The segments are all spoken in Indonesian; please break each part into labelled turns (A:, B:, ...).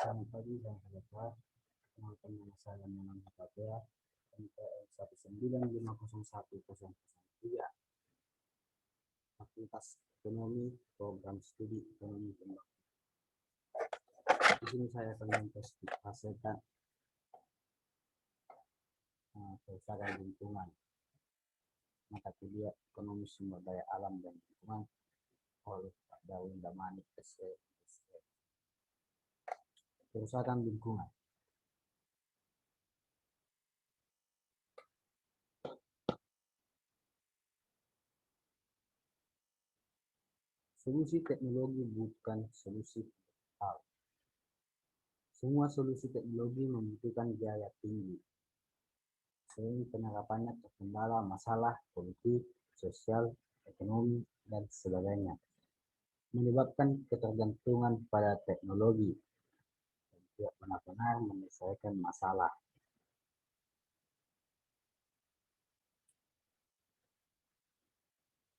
A: Selamat pagi dan sejahtera. Kenalkan nama saya Muhammad Fatia, NPM 1950103, Fakultas Ekonomi, Program Studi Ekonomi Kembang. Di sini saya akan mempresentasikan kerusakan lingkungan, mata kuliah Ekonomi Sumber Daya Alam dan Lingkungan oleh Pak Darwin Damanik, SE. Kerusakan lingkungan. Solusi teknologi bukan solusi hal. Semua solusi teknologi membutuhkan biaya tinggi. Sering penerapannya terkendala masalah politik, sosial, ekonomi, dan sebagainya, menyebabkan ketergantungan pada teknologi dan tidak benar-benar menyelesaikan masalah.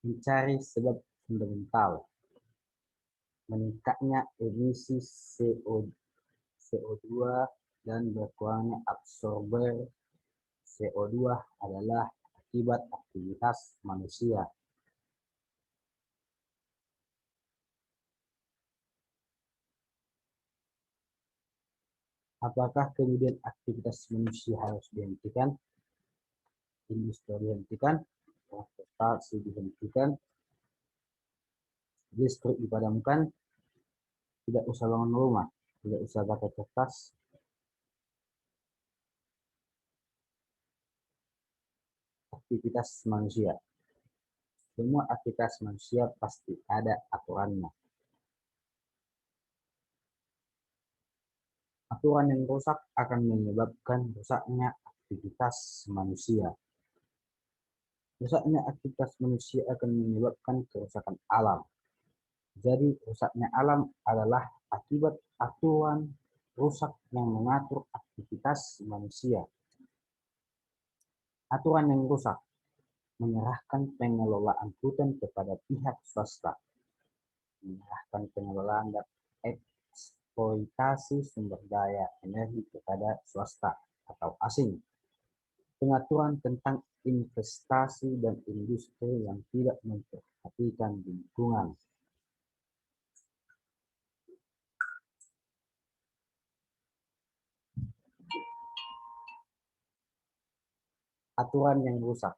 A: Mencari sebab fundamental meningkatnya emisi CO2 dan berkurangnya absorber CO2 adalah akibat aktivitas manusia. Apakah kemudian aktivitas manusia harus dihentikan? Industri dihentikan, transportasi dihentikan, listrik dipadamkan, tidak usah bangun rumah, tidak usah pakai kertas, aktivitas manusia. Semua aktivitas manusia pasti ada aturannya. Aturan yang rusak akan menyebabkan rusaknya aktivitas manusia. Rusaknya aktivitas manusia akan menyebabkan kerusakan alam. Jadi rusaknya alam adalah akibat aturan rusak yang mengatur aktivitas manusia. Aturan yang rusak menyerahkan pengelolaan hutan kepada pihak swasta, menyerahkan pengelolaan dan eksploitasi sumber daya energi kepada swasta atau asing, pengaturan tentang investasi dan industri yang tidak memperhatikan lingkungan. Aturan yang rusak.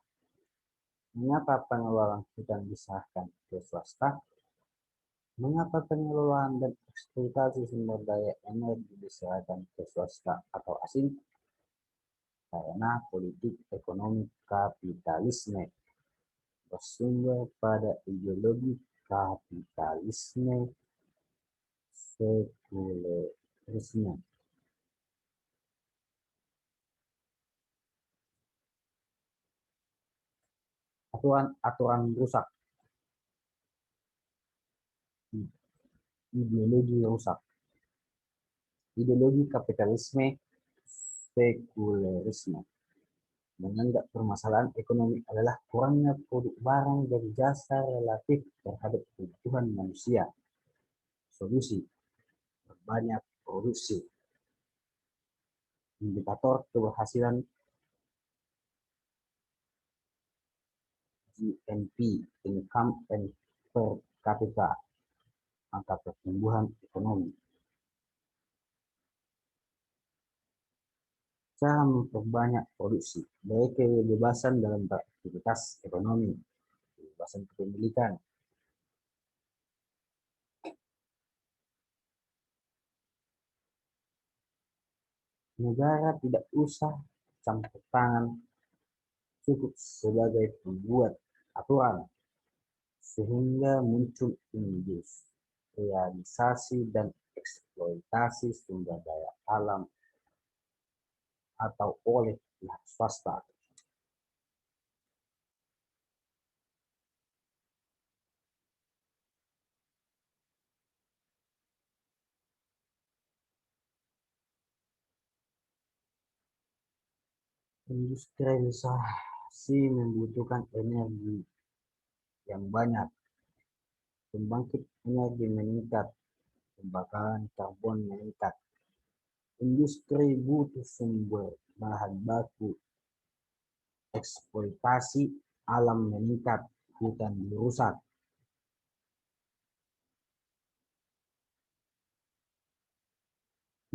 A: Mengapa pengelolaan hutan diserahkan ke swasta? Mengapa pengelolaan dan eksploitasi sumber daya energi diserahkan ke swasta atau asing? Karena politik ekonomi kapitalisme bersumber pada ideologi kapitalisme sekulerisme. Aturan rusak. Ideologi rusak. Ideologi kapitalisme sekulerisme menganggap permasalahan ekonomi adalah kurangnya produk barang dan jasa relatif terhadap kebutuhan manusia. Solusi: berbanyak produksi. Indikator keberhasilan GNP, income and per capita, angka pertumbuhan ekonomi. Cara memperbanyak produksi, baik kebebasan dalam beraktivitas ekonomi, kebebasan kepemilikan. Negara tidak usah campur tangan, cukup sebagai pembuat aturan, sehingga muncul industrialisasi dan eksploitasi sumber daya alam atau oleh pihak swasta. Industrialisasi membutuhkan energi yang banyak, pembangkit energi meningkat, pembakaran karbon meningkat, Industri butuh sumber bahan baku, eksploitasi alam meningkat, hutan dirusak.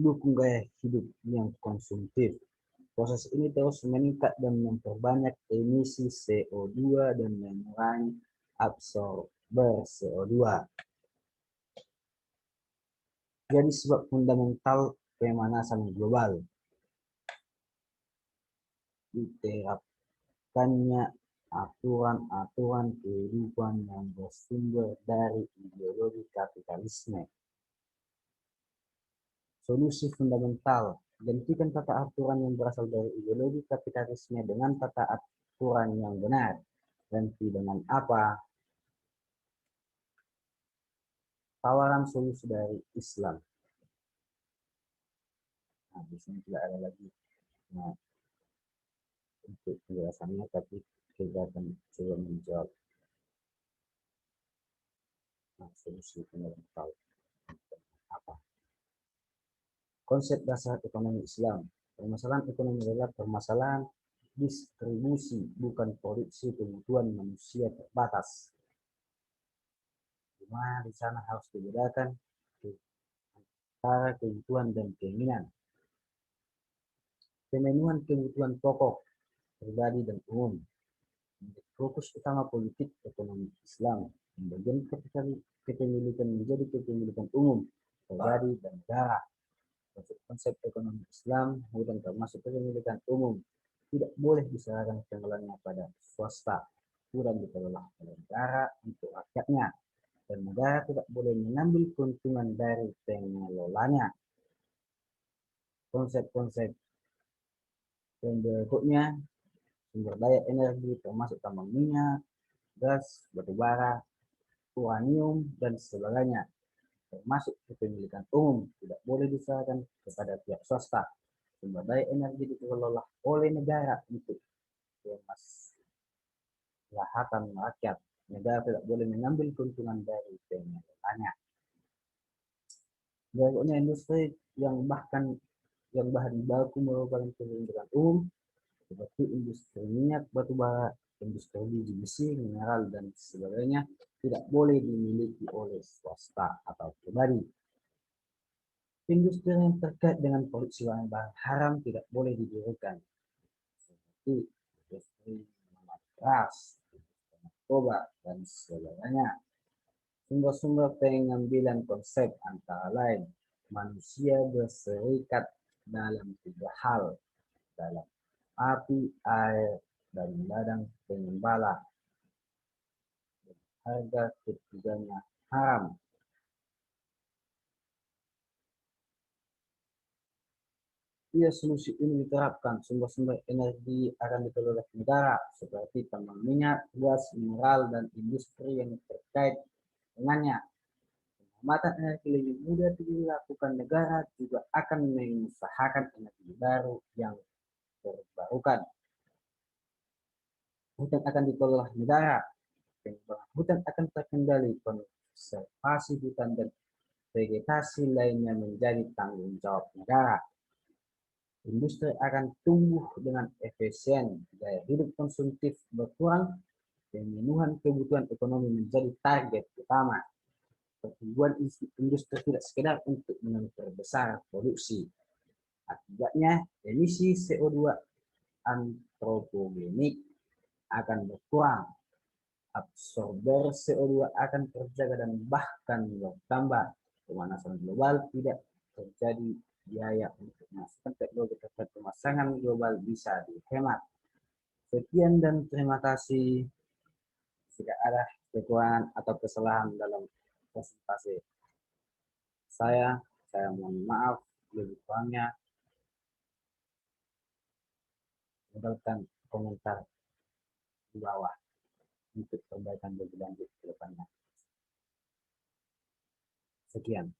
A: Dukung gaya hidup yang konsumtif. Proses ini terus meningkat dan memperbanyak emisi CO2 dan mengurangi absorber CO2. Jadi sebab fundamental pemanasan global. Diterapkannya aturan-aturan kehidupan yang bersumber dari ideologi kapitalisme. Solusi fundamental, gantikan tata aturan yang berasal dari ideologi kapitalisme dengan tata aturan yang benar. Ganti dengan apa? Tawaran solusi dari Islam. Nah, di sini tidak ada lagi untuk penjelasannya, tapi kita akan coba menjawab solusi fundamental apa. Konsep dasar ekonomi Islam. Permasalahan ekonomi adalah permasalahan distribusi, bukan produksi kebutuhan manusia terbatas. Cuma di sana harus dibedakan antara kebutuhan dan keinginan. Pemenuhan kebutuhan pokok, pribadi dan umum. Fokus utama politik ekonomi Islam. Pembagian kepemilikan menjadi kepemilikan umum, pribadi dan negara. Konsep ekonomi Islam bukan termasuk kepemilikan umum. Tidak boleh diserahkan pengelolaannya pada swasta. Kurang dikelola oleh negara untuk rakyatnya. Dan negara tidak boleh mengambil keuntungan dari pengelolanya. Konsep-konsep yang berikutnya, sumber daya energi termasuk tambang minyak, gas, batu bara, uranium, dan sebagainya, termasuk kepemilikan umum, tidak boleh diserahkan kepada pihak swasta. Sumber daya energi dikelola oleh negara untuk kemaslahatan rakyat. Negara tidak boleh mengambil keuntungan dari pengelolanya. Berikutnya, industri yang bahan baku merupakan kepemilikan umum, seperti industri minyak, batu bara, industri biji besi, mineral, dan sebagainya, tidak boleh dimiliki oleh swasta atau pribadi. Industri yang terkait dengan produksi bahan haram tidak boleh didirikan, seperti industri minuman keras, narkoba, dan sebagainya. Sumber-sumber pengambilan konsep antara lain manusia berserikat dalam 3 hal, dalam api, air, dan ladang pengembala. Harga ketiganya haram. Bila solusi ini diterapkan, sumber-sumber energi akan dikelola negara seperti tambang minyak, gas, mineral, dan industri yang terkait dengannya. Penghematan energi lebih mudah dilakukan, negara juga akan mengusahakan energi baru yang terbarukan. Hutan akan dikelola negara. Hutan akan terkendali, konservasi hutan dan vegetasi lainnya menjadi tanggung jawab negara. Industri akan tumbuh dengan efisien, gaya hidup konsumtif berkurang, pemenuhan kebutuhan ekonomi menjadi target utama. Pertumbuhan industri tidak sekedar untuk memperbesar produksi. Akibatnya, emisi CO2 antropogenik akan berkurang, absorber CO2 akan terjaga dan bahkan bertambah. Pemanasan global tidak terjadi, biaya untuk menghasilkan teknologi terkait pemasangan global bisa dihemat. Sekian dan terima kasih. Jika ada kekurangan atau kesalahan dalam presentasi saya mohon maaf. Lebih kurangnya tinggalkan komentar di bawah untuk perbaikan lebih lanjut ke depannya. Sekian.